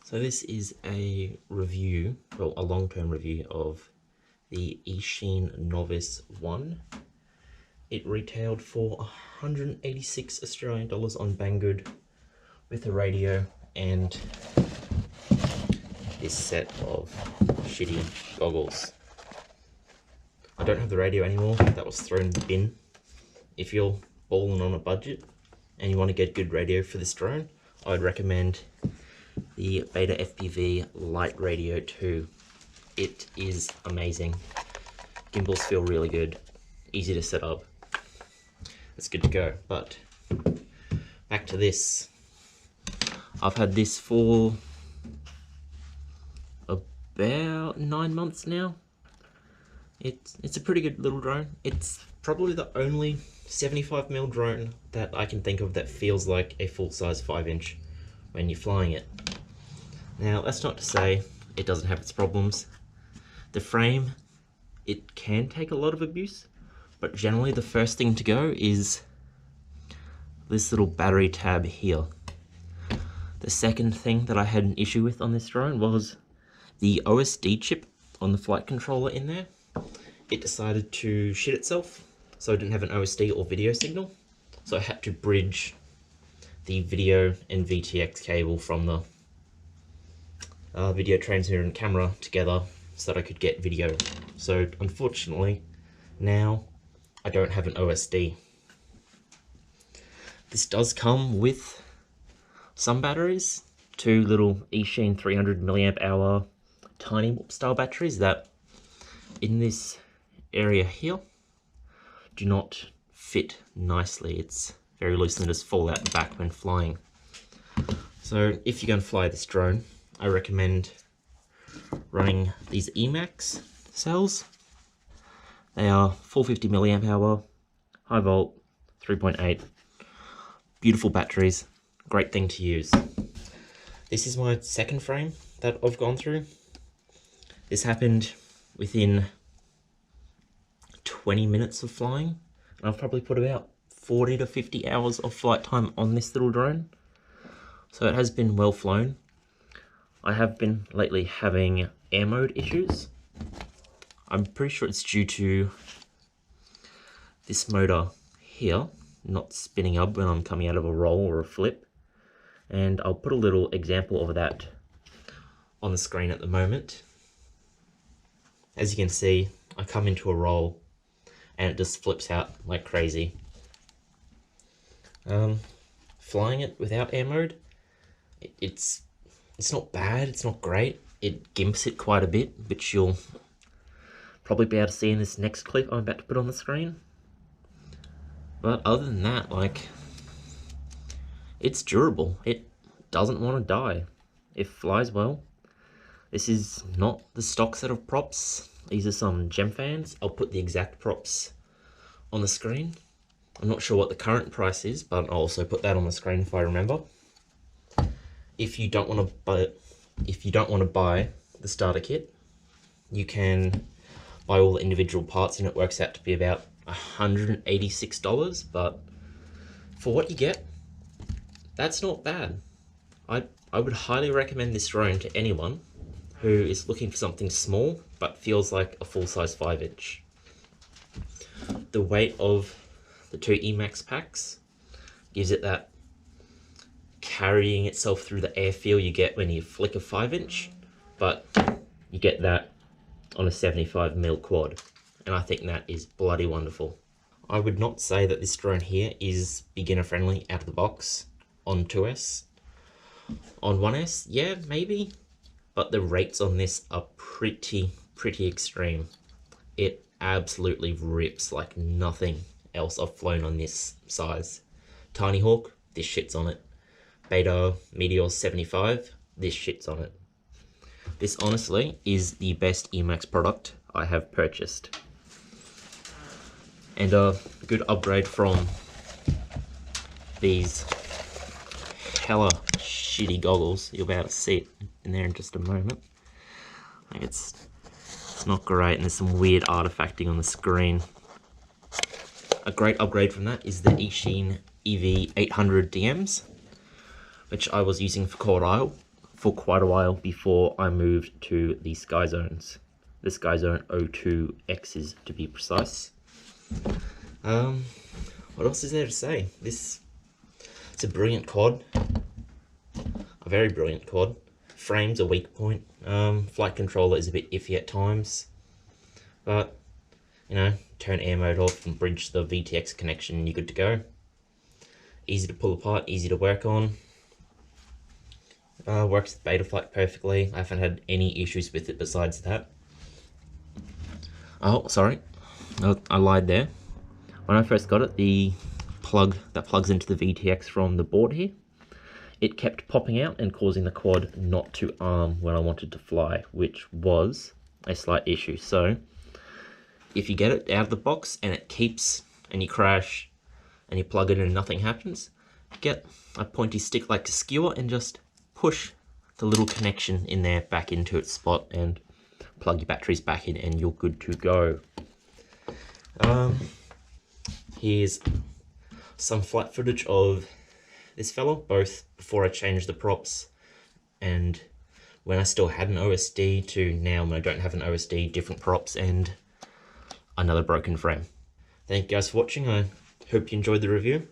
So this is a review, well, a long-term review of the Eachine Novice 1. It retailed for 186 Australian dollars on Banggood with a radio and this set of shitty goggles. I don't have the radio anymore, that was thrown in the bin. If you're balling on a budget and you want to get good radio for this drone, I would recommend the Beta FPV Light Radio 2. It is amazing. Gimbals feel really good, easy to set up. It's good to go, but back to this. I've had this for about 9 months now. It's a pretty good little drone. It's probably the only 75mm drone that I can think of that feels like a full-size 5-inch when you're flying it. Now, that's not to say it doesn't have its problems. The frame, it can take a lot of abuse, but generally the first thing to go is this little battery tab here. The second thing that I had an issue with on this drone was the OSD chip on the flight controller in there. It decided to shit itself, so I didn't have an OSD or video signal. So I had to bridge the video and VTX cable from the video transmitter and camera together so that I could get video. So unfortunately, now I don't have an OSD. This does come with some batteries, two little Eachine 300 mAh tiny warp style batteries that in this area here do not fit nicely. It's very loose and just fall out the back when flying. So if you're going to fly this drone, I recommend running these Emax cells. They are 450 mAh, high volt, 3.8. Beautiful batteries, great thing to use. This is my second frame that I've gone through. This happened within 20 minutes of flying. I've probably put about 40 to 50 hours of flight time on this little drone. So it has been well flown. I have been lately having air mode issues. I'm pretty sure it's due to this motor here not spinning up when I'm coming out of a roll or a flip. And I'll put a little example of that on the screen at the moment. As you can see, I come into a roll and it just flips out like crazy. Flying it without air mode, it's not bad, it's not great. It gimps it quite a bit, which you'll probably be able to see in this next clip I'm about to put on the screen. But other than that, like, it's durable. It doesn't want to die. It flies well. This is not the stock set of props. These are some gem fans. I'll put the exact props on the screen. I'm not sure what the current price is, but I'll also put that on the screen if I remember. If you don't want to buy the starter kit, you can buy all the individual parts and it works out to be about $186, but for what you get, that's not bad. I would highly recommend this drone to anyone who is looking for something small but feels like a full-size 5-inch. The weight of the two Emax packs gives it that carrying itself through the air feel you get when you flick a 5-inch, but you get that on a 75mm quad, and I think that is bloody wonderful. I would not say that this drone here is beginner friendly out of the box on 2S. On 1S, yeah, maybe, but the rates on this are pretty extreme. It absolutely rips like nothing else I've flown on this size. Tiny Hawk, this shit's on it. Beta Meteor 75, this shit's on it. This honestly is the best Emax product I have purchased. And a good upgrade from these hella shitty goggles. You'll be able to see it in there in just a moment. Like it's not great, and there's some weird artifacting on the screen. A great upgrade from that is the Eachine EV 800 DMs, which I was using for Cold Isle for quite a while before I moved to the Sky Zones. The Sky Zone 02X's to be precise. What else is there to say? It's a brilliant quad. A very brilliant quad. Frame's a weak point. Flight controller is a bit iffy at times. But, you know, turn air mode off and bridge the VTX connection and you're good to go. Easy to pull apart, easy to work on. Works with Betaflight perfectly. I haven't had any issues with it besides that. Oh, sorry. I lied there. When I first got it, the plug that plugs into the VTX from the board here, it kept popping out and causing the quad not to arm when I wanted to fly, which was a slight issue. So if you get it out of the box and it keeps, and you crash and you plug it in and nothing happens, get a pointy stick like a skewer and just push the little connection in there back into its spot and plug your batteries back in and you're good to go. Here's some flight footage of this fella, both before I changed the props and when I still had an OSD to now when I don't have an OSD, different props and another broken frame. Thank you guys for watching. I hope you enjoyed the review.